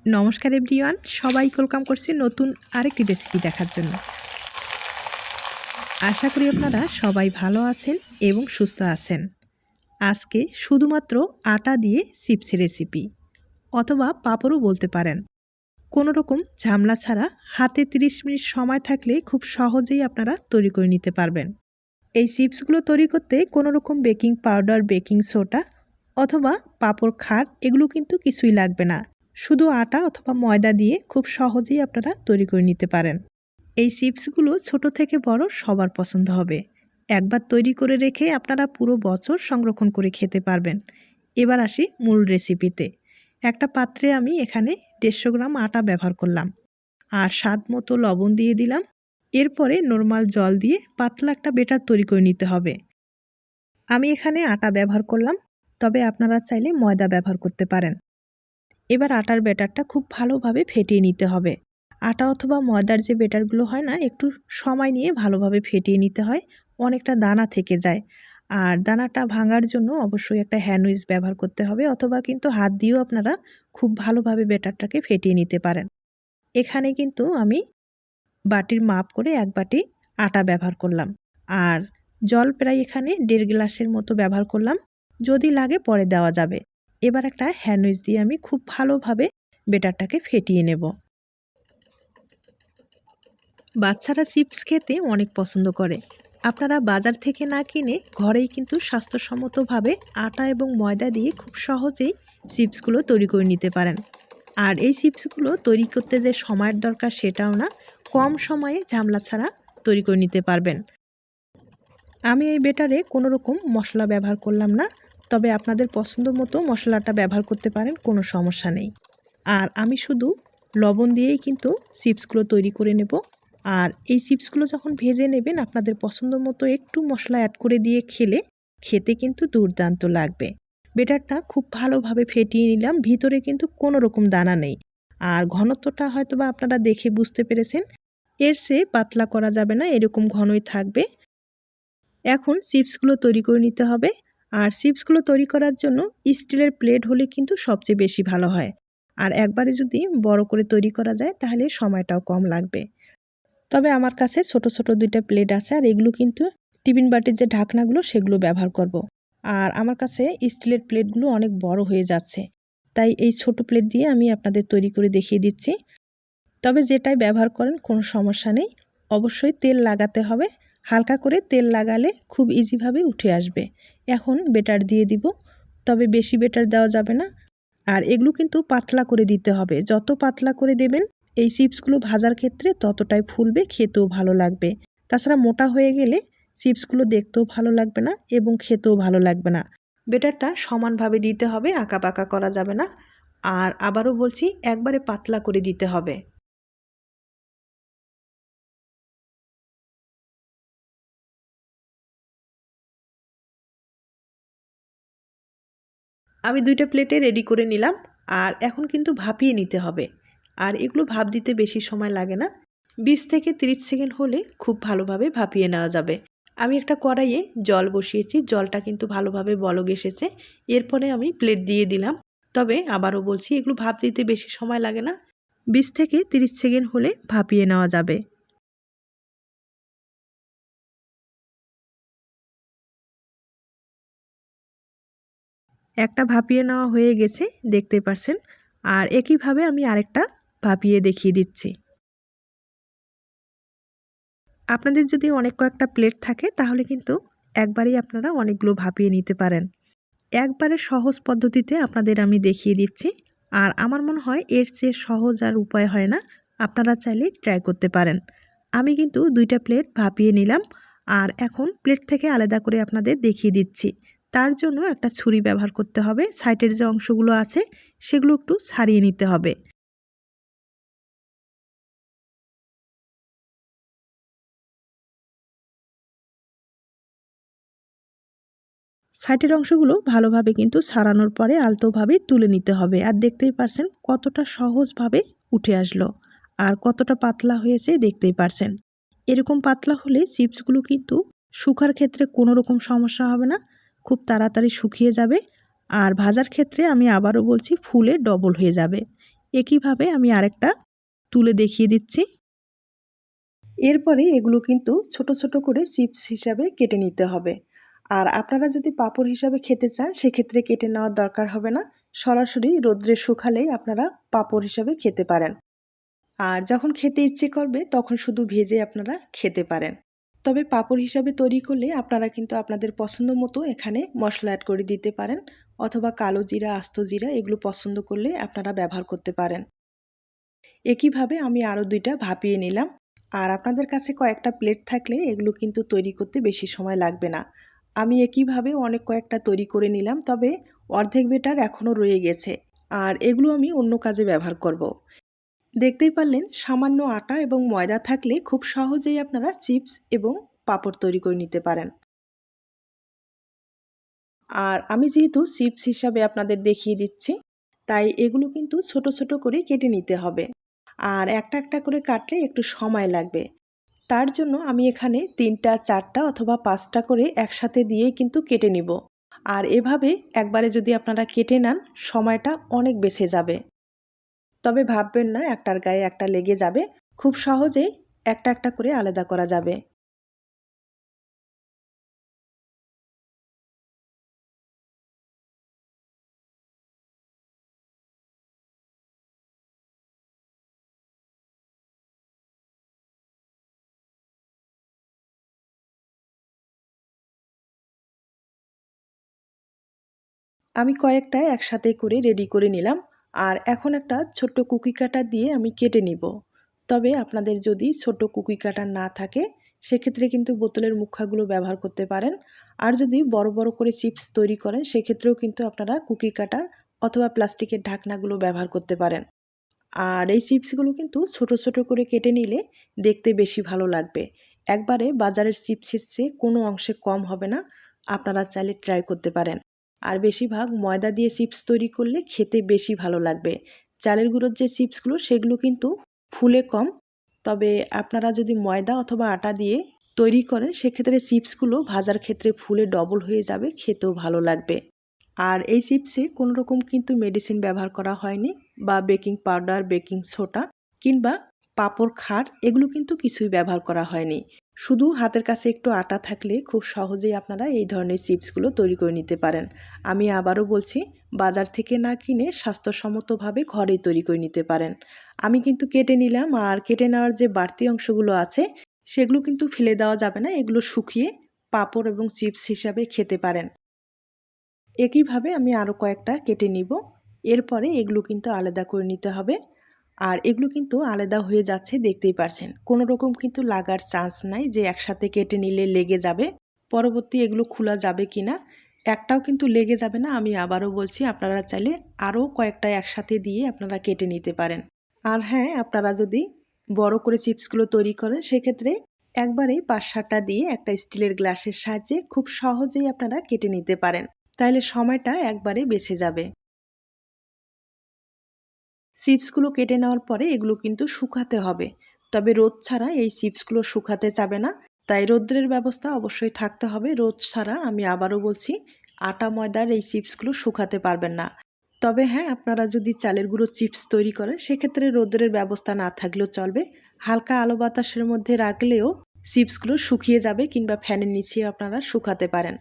নমস্কার এভরিওয়ান, সবাইকে ওয়েলকাম করছি নতুন আরেকটি রেসিপি দেখার জন্য। আশা করি আপনারা সবাই ভালো আছেন এবং সুস্থ আছেন। আজকে শুধুমাত্র আটা দিয়ে চিপস রেসিপি অথবা পাঁপড়ও বলতে পারেন। কোনো রকম ঝামেলা ছাড়া হাতে 30 মিনিট সময় থাকলে খুব সহজেই আপনারা তৈরি করে নিতে পারবেন। এই চিপসগুলো তৈরি করতে কোনো রকম বেকিং পাউডার, বেকিং সোডা অথবা পাঁপড় খার এগুলো কিন্তু কিছুই লাগবে না। শুধু আটা অথবা ময়দা দিয়ে খুব সহজেই আপনারা তৈরি করে নিতে পারেন। এই চিপসগুলো ছোট থেকে বড় সবার পছন্দ হবে। একবার তৈরি করে রেখে আপনারা পুরো বছর সংরক্ষণ করে খেতে পারবেন। এবার আসি মূল রেসিপিতে। একটা পাত্রে আমি এখানে 150 গ্রাম আটা ব্যবহার করলাম আর স্বাদ মতো লবণ দিয়ে দিলাম। এরপরে নর্মাল জল দিয়ে পাতলা একটা ব্যাটার তৈরি করে নিতে হবে। আমি এখানে আটা ব্যবহার করলাম, তবে আপনারা চাইলে ময়দা ব্যবহার করতে পারেন। এবার আটার ব্যাটারটা খুব ভালোভাবে ফেটিয়ে নিতে হবে। আটা অথবা ময়দার যে ব্যাটারগুলো হয় না, একটু সময় নিয়ে ভালোভাবে ফেটিয়ে নিতে হয়, অনেকটা দানা থেকে যায়। আর দানাটা ভাঙার জন্য অবশ্যই একটা হ্যান্ড উইচ ব্যবহার করতে হবে, অথবা কিন্তু হাত দিয়েও আপনারা খুব ভালোভাবে ব্যাটারটাকে ফেটিয়ে নিতে পারেন। এখানে কিন্তু আমি বাটির মাপ করে 1 বাটি আটা ব্যবহার করলাম আর জল প্রায় এখানে 1.5 গ্লাসের মতো ব্যবহার করলাম। যদি লাগে পরে দেওয়া যাবে। এবার একটা হ্যান্ড উইচ দিয়ে আমি খুব ভালোভাবে ব্যাটারটাকে ফেটিয়ে নেব। বাচ্চারা চিপস খেতে অনেক পছন্দ করে। আপনারা বাজার থেকে না কিনে ঘরেই কিন্তু স্বাস্থ্যসম্মতভাবে আটা এবং ময়দা দিয়ে খুব সহজেই চিপসগুলো তৈরি করে নিতে পারেন। আর এই চিপসগুলো তৈরি করতে যে সময়ের দরকার সেটাও না, কম সময়ে ঝামেলা ছাড়া তৈরি করে নিতে পারবেন। আমি এই ব্যাটারে কোনো রকম মশলা ব্যবহার করলাম না, তবে আপনাদের পছন্দ মতো মশলাটা ব্যবহার করতে পারেন, কোনো সমস্যা নেই। আর আমি শুধু লবণ দিয়েই কিন্তু চিপসগুলো তৈরি করে নেব। আর এই চিপসগুলো যখন ভেজে নেবেন, আপনাদের পছন্দ মতো একটু মশলা অ্যাড করে দিয়ে খেতে কিন্তু দুর্দান্ত লাগবে। ব্যাটারটা খুব ভালোভাবে ফেটিয়ে নিলাম, ভিতরে কিন্তু কোনো রকম দানা নেই। আর ঘনত্বটা হয়তোবা আপনারা দেখে বুঝতে পেরেছেন, এর চেয়ে পাতলা করা যাবে না, এরকম ঘনই থাকবে। এখন চিপসগুলো তৈরি করে নিতে হবে। আর চিপসগুলো তৈরি করার জন্য স্টিলের প্লেট হলে কিন্তু সবচেয়ে বেশি ভালো হয়। আর একবারে যদি বড় করে তৈরি করা যায় তাহলে সময়টাও কম লাগবে। তবে আমার কাছে ছোট ছোট 2টা প্লেট আছে, আর এগুলো কিন্তু টিফিন বাটির যে ঢাকনাগুলো সেগুলো ব্যবহার করব। আর আমার কাছে স্টিলের প্লেটগুলো অনেক বড় হয়ে যাচ্ছে, তাই এই ছোট প্লেট দিয়ে আমি আপনাদের তৈরি করে দেখিয়ে দিচ্ছি। তবে যেটাই ব্যবহার করেন কোনো সমস্যা নেই, অবশ্যই তেল লাগাতে হবে। হালকা করে তেল লাগালে খুব ইজিভাবে উঠে আসবে। এখন ব্যাটার দিয়ে দিব, তবে বেশি ব্যাটার দেওয়া যাবে না। আর এগুলো কিন্তু পাতলা করে দিতে হবে। যত পাতলা করে দেবেন এই চিপসগুলো ভাজার ক্ষেত্রে ততটাই ফুলবে, খেতেও ভালো লাগবে। তাছাড়া মোটা হয়ে গেলে চিপসগুলো দেখতেও ভালো লাগবে না এবং খেতেও ভালো লাগবে না। ব্যাটারটা সমানভাবে দিতে হবে, আঁকাবাঁকা করা যাবে না। আর আবারও বলছি, একবারে পাতলা করে দিতে হবে। আমি 2টা প্লেটে রেডি করে নিলাম। আর এখন কিন্তু ভাপিয়ে নিতে হবে। আর এগুলো ভাপ দিতে বেশি সময় লাগে না, 20 থেকে 30 সেকেন্ড হলে খুব ভালোভাবে ভাপিয়ে নেওয়া যাবে। আমি একটা কড়াইয়ে জল বসিয়েছি, জলটা কিন্তু ভালোভাবে বলক এসেছে। এরপরে আমি প্লেট দিয়ে দিলাম। তবে আবারও বলছি, এগুলো ভাপ দিতে বেশি সময় লাগে না, 20 থেকে 30 সেকেন্ড হলে ভাপিয়ে নেওয়া যাবে। একটা ভাপিয়ে নেওয়া হয়ে গেছে, দেখতে পাচ্ছেন। আর একইভাবে আমি আরেকটা ভাপিয়ে দেখিয়ে দিচ্ছি। আপনাদের যদি অনেক কয়েকটা প্লেট থাকে তাহলে কিন্তু একবারেই আপনারা অনেকগুলো ভাপিয়ে নিতে পারেন। একবারে সহজ পদ্ধতিতে আপনাদের আমি দেখিয়ে দিচ্ছি। আর আমার মনে হয় এর চেয়ে সহজ আর উপায় হয় না, আপনারা চাইলে ট্রাই করতে পারেন। আমি কিন্তু 2টা প্লেট ভাপিয়ে নিলাম। আর এখন প্লেট থেকে আলাদা করে আপনাদের দেখিয়ে দিচ্ছি। তার জন্য একটা ছুরি ব্যবহার করতে হবে। সাইডের যে অংশগুলো আছে সেগুলো একটু ছাড়িয়ে নিতে হবে। সাইডের অংশগুলো ভালোভাবে কিন্তু ছাড়ানোর পরে আলতোভাবে তুলে নিতে হবে। আর দেখতেই পারছেন কতটা সহজভাবে উঠে আসলো আর কতটা পাতলা হয়েছে, দেখতেই পারছেন। এরকম পাতলা হলে চিপসগুলো কিন্তু শুকার ক্ষেত্রে কোনো রকম সমস্যা হবে না, খুব তাড়াতাড়ি শুকিয়ে যাবে। আর ভাজার ক্ষেত্রে আমি আবারও বলছি, ফুলে ডবল হয়ে যাবে। একইভাবে আমি আরেকটা তুলে দেখিয়ে দিচ্ছি। এরপরে এগুলো কিন্তু ছোট ছোট করে চিপস হিসাবে কেটে নিতে হবে। আর আপনারা যদি পাঁপড় হিসাবে খেতে চান সেক্ষেত্রে কেটে নেওয়ার দরকার হবে না, সরাসরি রোদ্রে শুকালেই আপনারা পাঁপড় হিসাবে খেতে পারেন। আর যখন খেতে ইচ্ছে করবে তখন শুধু ভেজে আপনারা খেতে পারেন। তবে পাঁপড় হিসাবে তৈরি করলে আপনারা কিন্তু আপনাদের পছন্দ মতো এখানে মশলা অ্যাড করে দিতে পারেন, অথবা কালো জিরা, আস্ত জিরা এগুলো পছন্দ করলে আপনারা ব্যবহার করতে পারেন। একইভাবে আমি আরও 2টা ভাপিয়ে নিলাম। আর আপনাদের কাছে কয়েকটা প্লেট থাকলে এগুলো কিন্তু তৈরি করতে বেশি সময় লাগবে না। আমি একইভাবে অনেক কয়েকটা তৈরি করে নিলাম, তবে অর্ধেক বেটার এখনও রয়ে গেছে। আর এগুলো আমি অন্য কাজে ব্যবহার করব। দেখতেই পারলেন সামান্য আটা এবং ময়দা থাকলে খুব সহজেই আপনারা চিপস এবং পাঁপড় তৈরি করে নিতে পারেন। আর আমি যেহেতু চিপস হিসাবে আপনাদের দেখিয়ে দিচ্ছি, তাই এগুলো কিন্তু ছোট ছোট করে কেটে নিতে হবে। আর একটা একটা করে কাটলে একটু সময় লাগবে। তার জন্য আমি এখানে 3টা, 4টা অথবা 5টা করে একসাথে দিয়ে কিন্তু কেটে নিব। আর এভাবে একবারে যদি আপনারা কেটে নেন সময়টা অনেক বেঁচে যাবে। তবে ভাববেন না একটার গায়ে একটা লেগে যাবে, খুব সহজেই একটা একটা করে আলাদা করা যাবে। আমি কয়েকটা একসাথে করে রেডি করে নিলাম। আর এখন একটা ছোট্ট কুকি কাটার দিয়ে আমি কেটে নিব। তবে আপনাদের যদি ছোট কুকি কাটার না থাকে সেক্ষেত্রে কিন্তু বোতলের মুখাগুলো ব্যবহার করতে পারেন। আর যদি বড় বড় করে চিপস তৈরি করেন সেক্ষেত্রেও কিন্তু আপনারা কুকি কাটার অথবা প্লাস্টিকের ঢাকনাগুলো ব্যবহার করতে পারেন। আর এই চিপসগুলো কিন্তু ছোট ছোট করে কেটে নিলে দেখতে বেশি ভালো লাগবে। একবারে বাজারের চিপসের চেয়ে কোনো অংশে কম হবে না। আপনারা চাইলে ট্রাই করতে পারেন। আর বেশিরভাগ ময়দা দিয়ে চিপস তৈরি করলে খেতে বেশি ভালো লাগবে। চালের গুঁড়োর যে চিপসগুলো সেগুলো কিন্তু ফুলে কম, তবে আপনারা যদি ময়দা অথবা আটা দিয়ে তৈরি করেন সেক্ষেত্রে চিপসগুলো ভাজার ক্ষেত্রে ফুলে ডবল হয়ে যাবে, খেতেও ভালো লাগবে। আর এই চিপসে কোনো রকম কিন্তু মেডিসিন ব্যবহার করা হয়নি, বা বেকিং পাউডার, বেকিং সোডা কিংবা পাঁপড় খার এগুলো কিন্তু কিছুই ব্যবহার করা হয়নি। শুধু হাতের কাছে একটু আটা থাকলে খুব সহজেই আপনারা এই ধরনের চিপসগুলো তৈরি করে নিতে পারেন। আমি আবারও বলছি, বাজার থেকে না কিনে স্বাস্থ্যসম্মতভাবে ঘরেই তৈরি করে নিতে পারেন। আমি কিন্তু কেটে নিলাম, আর কেটে নেওয়ার যে বাড়তি অংশগুলো আছে সেগুলো কিন্তু ফেলে দেওয়া যাবে না, এগুলো শুকিয়ে পাঁপড় এবং চিপস হিসাবে খেতে পারেন। একইভাবে আমি আরও কয়েকটা কেটে নিব। এরপরে এগুলো কিন্তু আলাদা করে নিতে হবে। আর এগুলো কিন্তু আলাদা হয়ে যাচ্ছে, দেখতেই পারছেন। কোনো রকম কিন্তু লাগার চান্স নাই যে একসাথে কেটে নিলে লেগে যাবে। পরবর্তী এগুলো খোলা যাবে কিনা, একটাও কিন্তু লেগে যাবে না। আমি আবারও বলছি, আপনারা চাইলে আরও কয়েকটা একসাথে দিয়ে আপনারা কেটে নিতে পারেন। আর হ্যাঁ, আপনারা যদি বড় করে চিপসগুলো তৈরি করেন সেক্ষেত্রে একবারেই 5-7টা দিয়ে একটা স্টিলের গ্লাসের সাহায্যে খুব সহজেই আপনারা কেটে নিতে পারেন। তাইলে সময়টা একবারে বেঁচে যাবে। চিপসগুলো কেটে নেওয়ার পরে এগুলো কিন্তু শুকাতে হবে। তবে রোদ ছাড়া এই চিপসগুলো শুকাতে যাবে না। তাই রৌদ্রের ব্যবস্থা অবশ্যই থাকতে হবে। রোদ ছাড়া, আমি আবারও বলছি, আটা ময়দার এই চিপসগুলো শুকাতে পারবেন না। তবে হ্যাঁ, আপনারা যদি চালের গুঁড়ো চিপস তৈরি করেন সেক্ষেত্রে রৌদ্রের ব্যবস্থা না থাকলেও চলবে। হালকা আলো বাতাসের মধ্যে রাখলেও চিপসগুলো শুকিয়ে যাবে, কিংবা ফ্যানের নিচে আপনারা শুকাতে পারেন।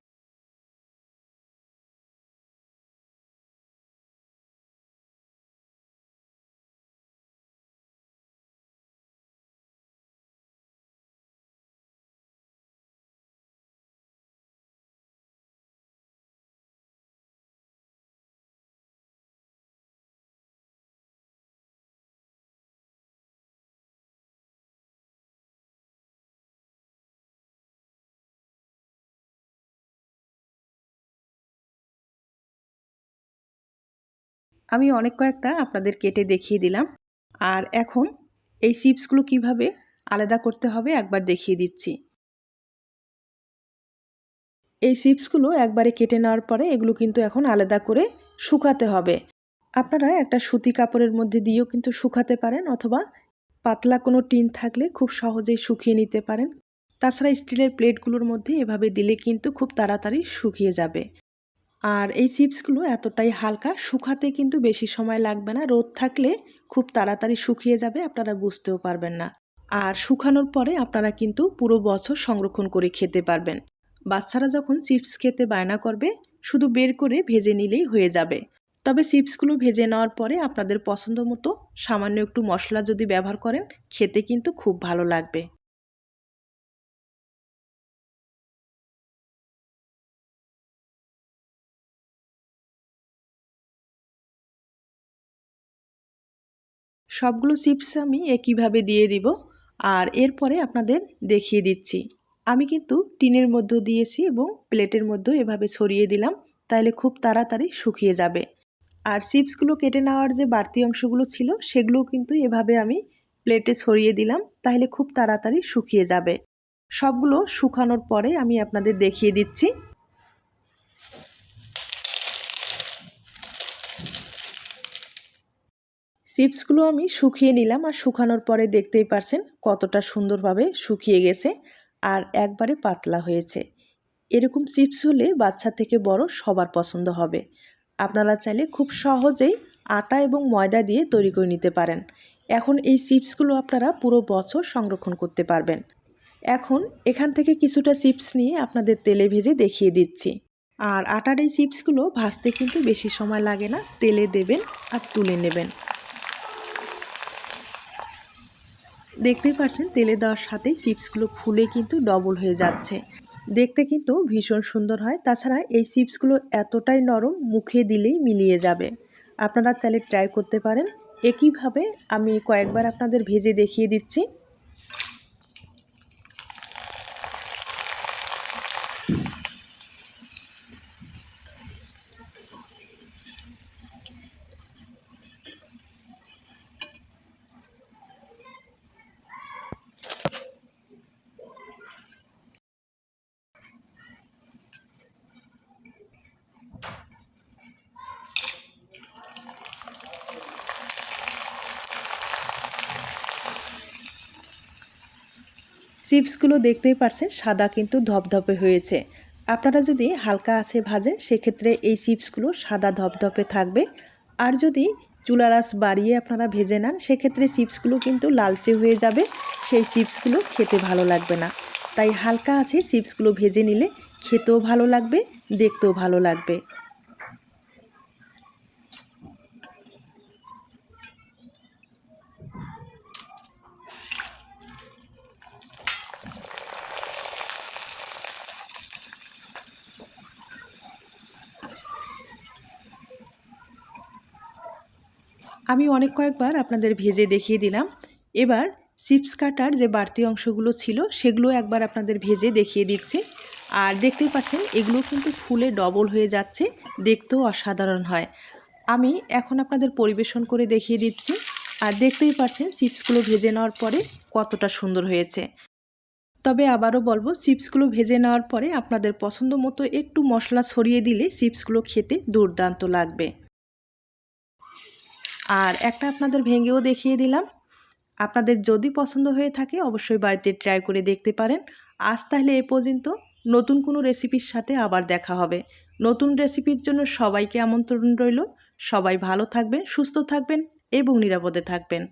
আমি অনেক কয়েকটা আপনাদের কেটে দেখিয়ে দিলাম। আর এখন এই চিপসগুলো কিভাবে আলাদা করতে হবে একবার দেখিয়ে দিচ্ছি। এই চিপসগুলো একবারে কেটে নেওয়ার পরে এগুলো কিন্তু এখন আলাদা করে শুকাতে হবে। আপনারা একটা সুতি কাপড়ের মধ্যে দিয়েও কিন্তু শুকাতে পারেন, অথবা পাতলা কোনো টিন থাকলে খুব সহজেই শুকিয়ে নিতে পারেন। তাছাড়া স্টিলের প্লেটগুলোর মধ্যে এভাবে দিলে কিন্তু খুব তাড়াতাড়ি শুকিয়ে যাবে। আর এই চিপসগুলো এতটাই হালকা, শুকাতে কিন্তু বেশি সময় লাগবে না। রোদ থাকলে খুব তাড়াতাড়ি শুকিয়ে যাবে, আপনারা বুঝতেও পারবেন না। আর শুকানোর পরে আপনারা কিন্তু পুরো বছর সংরক্ষণ করে খেতে পারবেন। বাচ্চারা যখন চিপস খেতে বায়না করবে, শুধু বের করে ভেজে নিলেই হয়ে যাবে। তবে চিপসগুলো ভেজে নেওয়ার পরে আপনাদের পছন্দ মতো সামান্য একটু মশলা যদি ব্যবহার করেন, খেতে কিন্তু খুব ভালো লাগবে। সবগুলো চিপস আমি একইভাবে দিয়ে দিব। আর এরপরে আপনাদের দেখিয়ে দিচ্ছি। আমি কিন্তু টিনের মধ্যে দিয়েছি এবং প্লেটের মধ্যেও এভাবে ছড়িয়ে দিলাম, তাহলে খুব তাড়াতাড়ি শুকিয়ে যাবে। আর চিপসগুলো কেটে নেওয়ার যে বাড়তি অংশগুলো ছিল, সেগুলোও কিন্তু এভাবে আমি প্লেটে ছড়িয়ে দিলাম, তাহলে খুব তাড়াতাড়ি শুকিয়ে যাবে। সবগুলো শুকানোর পরে আমি আপনাদের দেখিয়ে দিচ্ছি। চিপসগুলো আমি শুকিয়ে নিলাম, আর শুকানোর পরে দেখতেই পারছেন কতটা সুন্দরভাবে শুকিয়ে গেছে আর একবারে পাতলা হয়েছে। এরকম চিপস হলে বাচ্চা থেকে বড় সবার পছন্দ হবে। আপনারা চাইলে খুব সহজেই আটা এবং ময়দা দিয়ে তৈরি করে নিতে পারেন। এখন এই চিপসগুলো আপনারা পুরো বছর সংরক্ষণ করতে পারবেন। এখন এখান থেকে কিছুটা চিপস নিয়ে আপনাদের তেলে ভেজে দেখিয়ে দিচ্ছি। আর আটার এই চিপসগুলো ভাজতে কিন্তু বেশি সময় লাগে না, তেলে দেবেন আর তুলে নেবেন। দেখতেই পাচ্ছেন তেলে দেওয়ার সাথে চিপসগুলো ফুলে কিন্তু ডবল হয়ে যাচ্ছে। দেখতে কিন্তু ভীষণ সুন্দর হয়। তাছাড়া এই চিপসগুলো এতটাই নরম, মুখে দিলেই মিলিয়ে যাবে। আপনারা চাইলে ট্রাই করতে পারেন। একইভাবে আমি কয়েকবার আপনাদের ভেজে দেখিয়ে দিচ্ছি। চিপসগুলো দেখতেই পারছেন সাদা কিন্তু ধপধপে হয়েছে। আপনারা যদি হালকা আঁচে ভাজেন, সেক্ষেত্রে এই চিপসগুলো সাদা ধপধপে থাকবে। আর যদি চুলার আঁচ বাড়িয়ে আপনারা ভেজে নেন, সেক্ষেত্রে চিপসগুলো কিন্তু লালচে হয়ে যাবে, সেই চিপসগুলো খেতে ভালো লাগবে না। তাই হালকা আঁচে চিপসগুলো ভেজে নিলে খেতেও ভালো লাগবে, দেখতেও ভালো লাগবে। আমি কয়েকবার আপনাদের ভেজে দেখিয়ে দিলাম। এবার চিপস কাটার যে বাড়তি অংশগুলো ছিল, সেগুলো একবার আপনাদের ভেজে দেখিয়ে দিচ্ছি। আর দেখতেই পাচ্ছেন এগুলো কিন্তু ফুলে ডবল হয়ে যাচ্ছে, দেখতেও অসাধারণ হয়। আমি এখন আপনাদের পরিবেশন করে দেখিয়ে দিচ্ছি। আর দেখতেই পাচ্ছেন চিপসগুলো ভেজে নেওয়ার পরে কতটা সুন্দর হয়েছে। তবে আবারও বলবো, চিপসগুলো ভেজে নেওয়ার পরে আপনাদের পছন্দ মতো একটু মশলা ছড়িয়ে দিলে চিপসগুলো খেতে দুর্দান্ত লাগবে। আর একটা আপনাদের ভেঙেও দেখিয়ে দিলাম। আপনাদের যদি পছন্দ হয়ে থাকে অবশ্যই বাড়িতে ট্রাই করে দেখতে পারেন। আজ তাহলে এ পর্যন্ত। নতুন কোনো রেসিপির সাথে আবার দেখা হবে। নতুন রেসিপির জন্য সবাইকে আমন্ত্রণ রইল। সবাই ভালো থাকবেন, সুস্থ থাকবেন এবং নিরাপদে থাকবেন।